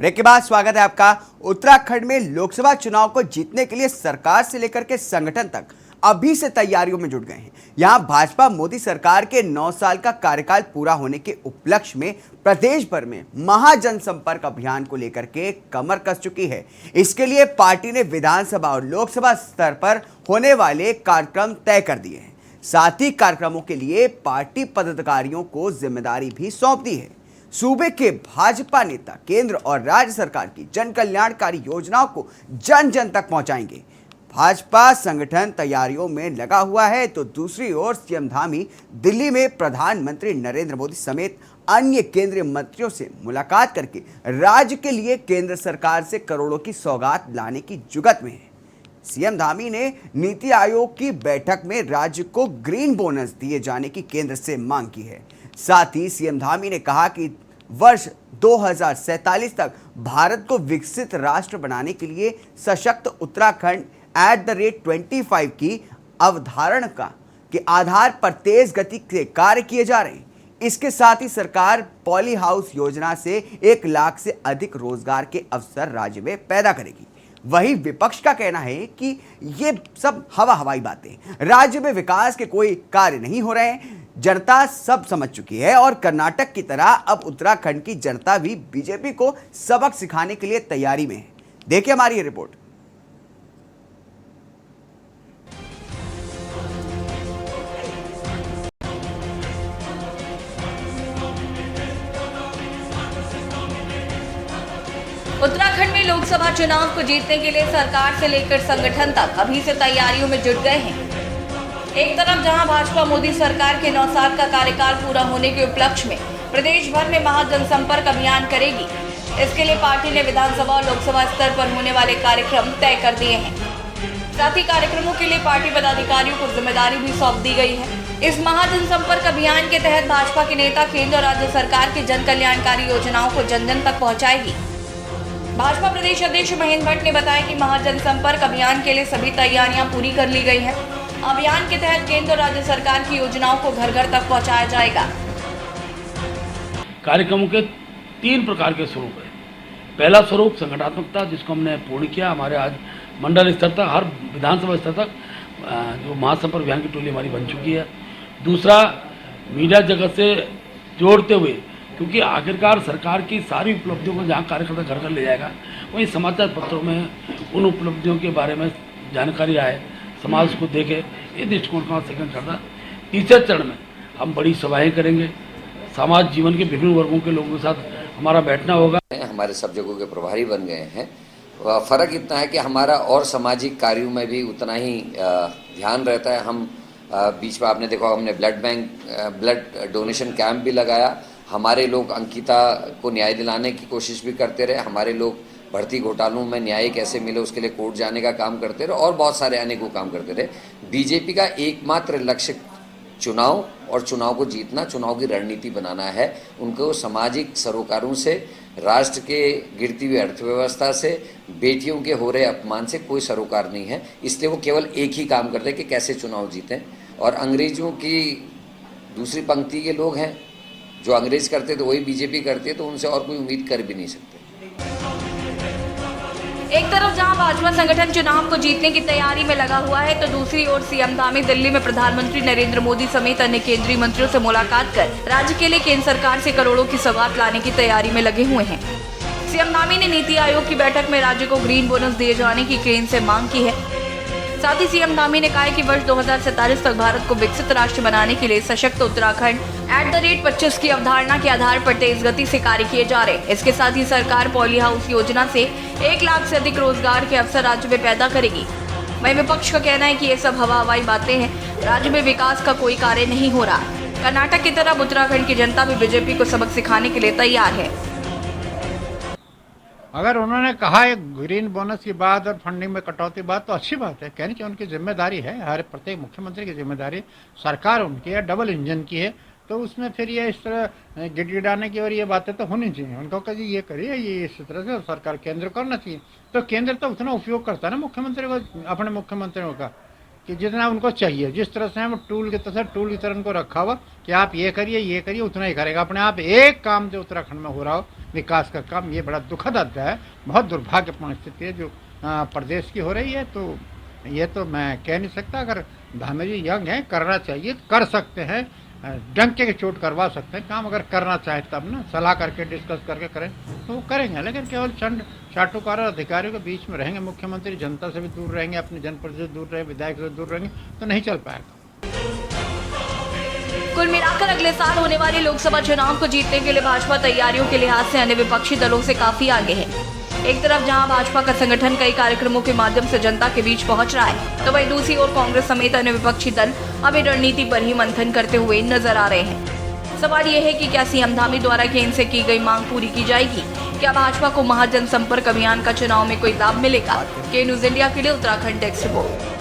Break के बाद स्वागत है आपका। उत्तराखंड में लोकसभा चुनाव को जीतने के लिए सरकार से लेकर के संगठन तक अभी से तैयारियों में जुट गए हैं। यहां भाजपा मोदी सरकार के 9 साल का कार्यकाल पूरा होने के उपलक्ष्य में प्रदेश भर में महाजनसंपर्क अभियान को लेकर के कमर कस चुकी है। इसके लिए पार्टी ने विधानसभा और लोकसभा स्तर पर होने वाले कार्यक्रम तय कर दिए हैं। साथ ही कार्यक्रमों के लिए पार्टी पदाधिकारियों को जिम्मेदारी भी सौंप दी है। सूबे के भाजपा नेता केंद्र और राज्य सरकार की जन कल्याणकारी योजनाओं को जन जन तक पहुंचाएंगे। भाजपा संगठन तैयारियों में लगा हुआ है तो दूसरी ओर सीएम धामी दिल्ली में प्रधानमंत्री नरेंद्र मोदी समेत अन्य केंद्रीय मंत्रियों से मुलाकात करके राज्य के लिए केंद्र सरकार से करोड़ों की सौगात लाने की जुगत में है। सीएम धामी ने नीति आयोग की बैठक में राज्य को ग्रीन बोनस दिए जाने की केंद्र से मांग की है। साथ ही सीएम धामी ने कहा कि वर्ष 2047 तक भारत को विकसित राष्ट्र बनाने के लिए सशक्त उत्तराखंड @25 की अवधारणा के आधार पर तेज गति से कार्य किए जा रहे हैं। इसके साथ ही सरकार पॉली हाउस योजना से 1 लाख से अधिक रोजगार के अवसर राज्य में पैदा करेगी। वहीं विपक्ष का कहना है कि ये सब हवाई बातें, राज्य में विकास के कोई कार्य नहीं हो रहे हैं। जनता सब समझ चुकी है और कर्नाटक की तरह अब उत्तराखंड की जनता भी बीजेपी को सबक सिखाने के लिए तैयारी में है। देखिए हमारी ये रिपोर्ट। उत्तराखंड में लोकसभा चुनाव को जीतने के लिए सरकार से लेकर संगठन तक अभी से तैयारियों में जुट गए हैं। एक तरफ जहां भाजपा मोदी सरकार के 9 साल का कार्यकाल पूरा होने के उपलक्ष्य में प्रदेश भर में महाजनसंपर्क अभियान करेगी। इसके लिए पार्टी ने विधानसभा और लोकसभा स्तर पर होने वाले कार्यक्रम तय कर दिए हैं। साथ ही कार्यक्रमों के लिए पार्टी पदाधिकारियों को जिम्मेदारी भी सौंप दी गई है। इस महाजनसंपर्क अभियान के तहत भाजपा के नेता केंद्र और राज्य सरकार की जन कल्याणकारी योजनाओं को जन जन तक पहुँचाएगी। भाजपा प्रदेश अध्यक्ष महेंद्र भट्ट ने बताया कि महाजनसंपर्क अभियान के लिए सभी तैयारियां पूरी कर ली गई हैं। अभियान के तहत केंद्र और राज्य सरकार की योजनाओं को घर घर तक पहुंचाया जाएगा। कार्यक्रमों के 3 प्रकार के स्वरूप है। पहला स्वरूप संगठनात्मकता, जिसको हमने पूर्ण किया। हमारे आज मंडल स्तर तक, हर विधानसभा स्तर तक जो महासंपर्क अभियान की टोली हमारी बन चुकी है। दूसरा, मीडिया जगत से जोड़ते हुए, क्योंकि आखिरकार सरकार की सारी उपलब्धियों को जहाँ कार्यकर्ता घर घर ले जाएगा, वहीं समाचार पत्रों में उन उपलब्धियों के बारे में जानकारी आए, समाज को देखे, ये दृष्टिकोण का सेकंड चरण है। तीसरे चरण में हम बड़ी सभाएं करेंगे, समाज जीवन के विभिन्न वर्गों के लोगों के साथ हमारा बैठना होगा। हमारे सब जगहों के प्रभारी बन गए हैं। फ़र्क इतना है कि हमारा और सामाजिक कार्यों में भी उतना ही ध्यान रहता है। हम बीच में आपने देखा, हमने ब्लड डोनेशन कैंप भी लगाया। हमारे लोग अंकिता को न्याय दिलाने की कोशिश भी करते रहे। हमारे लोग भर्ती घोटालों में न्याय कैसे मिले उसके लिए कोर्ट जाने का काम करते रहे और बहुत सारे अनेकों काम करते रहे। बीजेपी का एकमात्र लक्ष्य चुनाव और चुनाव को जीतना, चुनाव की रणनीति बनाना है। उनको सामाजिक सरोकारों से, राष्ट्र के गिरती हुई अर्थव्यवस्था से, बेटियों के हो रहे अपमान से कोई सरोकार नहीं है। इसलिए वो केवल एक ही काम करते हैं कि कैसे चुनाव जीतें। और अंग्रेजों की दूसरी पंक्ति के लोग हैं, जो अंग्रेज करते तो वही बीजेपी करती है, तो उनसे और कोई उम्मीद कर भी नहीं सकते। एक तरफ जहां भाजपा संगठन चुनाव को जीतने की तैयारी में लगा हुआ है तो दूसरी ओर सीएम धामी दिल्ली में प्रधानमंत्री नरेंद्र मोदी समेत अन्य केंद्रीय मंत्रियों से मुलाकात कर राज्य के लिए केंद्र सरकार से करोड़ों की सौगात लाने की तैयारी में लगे हुए हैं। सीएम धामी ने नीति आयोग की बैठक में राज्य को ग्रीन बोनस दिए जाने की केंद्र से मांग की है। साथ ही सीएम धामी ने कहा है कि वर्ष 2047 तक भारत को विकसित राष्ट्र बनाने के लिए सशक्त उत्तराखंड @25 की अवधारणा के आधार पर तेज गति से कार्य किए जा रहे हैं। इसके साथ ही सरकार पॉली हाउस योजना से 1 लाख से अधिक रोजगार के अवसर राज्य में पैदा करेगी। वहीं विपक्ष का कहना है कि ये सब हवाई बातें हैं, राज्य में विकास का कोई कार्य नहीं हो रहा। कर्नाटक की तरह उत्तराखंड की जनता भी बीजेपी को सबक सिखाने के लिए तैयार है। अगर उन्होंने कहा है ग्रीन बोनस की बात और फंडिंग में कटौती बात, तो अच्छी बात है। कहनी चाहिए, उनकी जिम्मेदारी है, हर प्रत्येक मुख्यमंत्री की जिम्मेदारी। सरकार उनकी है, डबल इंजन की है, तो उसमें फिर ये इस तरह गिड़गिड़ाने की और ये बातें तो होनी चाहिए। उनको कहिए ये करिए, ये इस तरह से सरकार केंद्र करना चाहिए। तो केंद्र तो उतना उपयोग करता है ना मुख्यमंत्री को, अपने मुख्यमंत्रियों का। कि जितना उनको चाहिए, जिस तरह से हम टूल की तरह उनको रखा हुआ कि आप ये करिए उतना ही करेगा। अपने आप एक काम जो उत्तराखंड में हो रहा हो विकास का काम, ये बड़ा दुखद अध्याय है, बहुत दुर्भाग्यपूर्ण स्थिति है जो प्रदेश की हो रही है। तो ये तो मैं कह नहीं सकता, अगर धामी जी यंग हैं, करना चाहिए, कर सकते हैं, डंके की चोट करवा सकते हैं काम, अगर करना चाहे तब ना, सलाह करके डिस्कस करके करें तो वो करेंगे। लेकिन केवल चंद चाटुकार और अधिकारियों के बीच में रहेंगे मुख्यमंत्री, जनता से भी दूर रहेंगे, अपने जनप्रतिनिधि से दूर रहेंगे, विधायक से दूर रहेंगे, तो नहीं चल पाएगा। कुल मिलाकर अगले साल होने वाले लोकसभा चुनाव को जीतने के लिए भाजपा तैयारियों के लिहाज से अन्य विपक्षी दलों से काफी आगे है। एक तरफ जहां भाजपा का संगठन कई कार्यक्रमों के माध्यम से जनता के बीच पहुंच रहा है, तो वहीं दूसरी ओर कांग्रेस समेत अन्य विपक्षी दल अभी रणनीति पर ही मंथन करते हुए नजर आ रहे हैं। सवाल यह है कि क्या सीएम धामी द्वारा केंद्र से की गई मांग पूरी की जाएगी? क्या भाजपा को महाजनसंपर्क अभियान का चुनाव में कोई लाभ मिलेगा? के न्यूज इंडिया के लिए उत्तराखंड डेस्क रिपोर्ट।